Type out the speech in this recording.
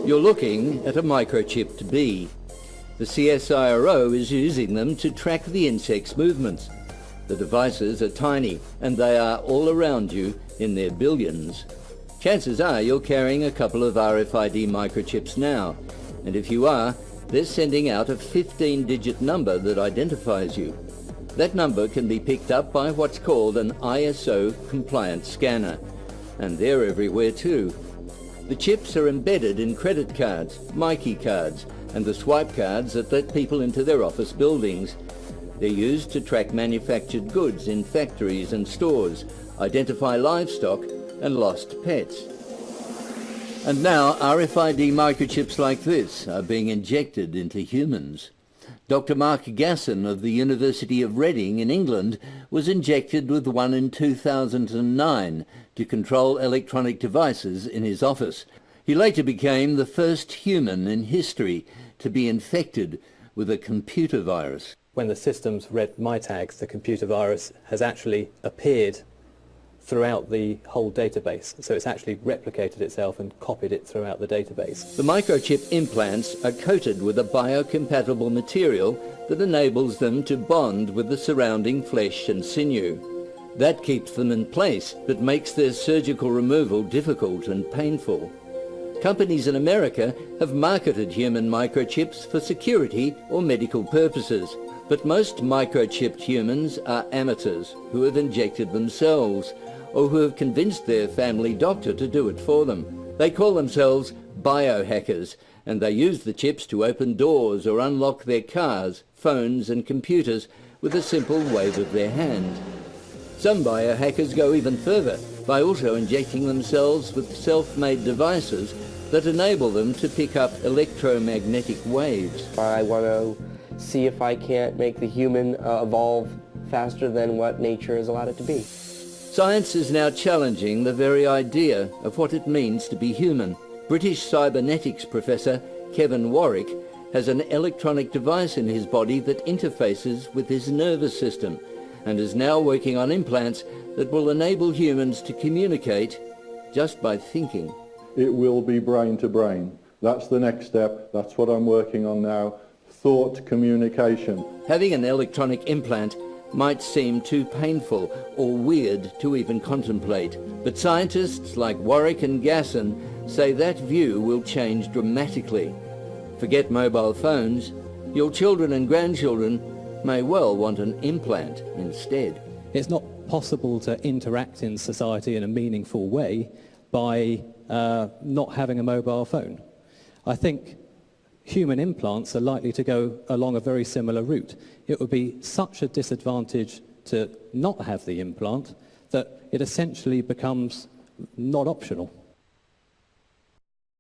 You're looking at a microchipped bee. The CSIRO is using them to track the insect's movements. The devices are tiny and they are all around you in their billions. Chances are you're carrying a couple of RFID microchips now, and if you are, they're sending out a 15-digit number that identifies you. That number can be picked up by what's called an ISO compliant scanner, and they're everywhere too. The chips are embedded in credit cards, Mikey cards, and the swipe cards that let people into their office buildings. They're used to track manufactured goods in factories and stores, identify livestock and lost pets. And now RFID microchips like this are being injected into humans. Dr. Mark Gasson of the University of Reading in England was injected with one in 2009 to control electronic devices in his office. He later became the first human in history to be infected with a computer virus. When the systems read my tags, the computer virus has actually appeared throughout the whole database. So it's actually replicated itself and copied it throughout the database. The microchip implants are coated with a biocompatible material that enables them to bond with the surrounding flesh and sinew. That keeps them in place, but makes their surgical removal difficult and painful. Companies in America have marketed human microchips for security or medical purposes, but most microchipped humans are amateurs who have injected themselves, or who have convinced their family doctor to do it for them. They call themselves biohackers, and they use the chips to open doors or unlock their cars, phones and computers with a simple wave of their hand. Some biohackers go even further by also injecting themselves with self-made devices that enable them to pick up electromagnetic waves. I want to see if I can't make the human evolve faster than what nature has allowed it to be. Science is now challenging the very idea of what it means to be human. British cybernetics professor Kevin Warwick has an electronic device in his body that interfaces with his nervous system and is now working on implants that will enable humans to communicate just by thinking. It will be brain to brain. That's the next step. That's what I'm working on now. Thought communication. Having an electronic implant might seem too painful or weird to even contemplate, but scientists like Warwick and Gasson say that view will change dramatically. Forget mobile phones, your children and grandchildren may well want an implant instead. It's not possible to interact in society in a meaningful way by not having a mobile phone. I think human implants are likely to go along a very similar route. It would be such a disadvantage to not have the implant that it essentially becomes not optional.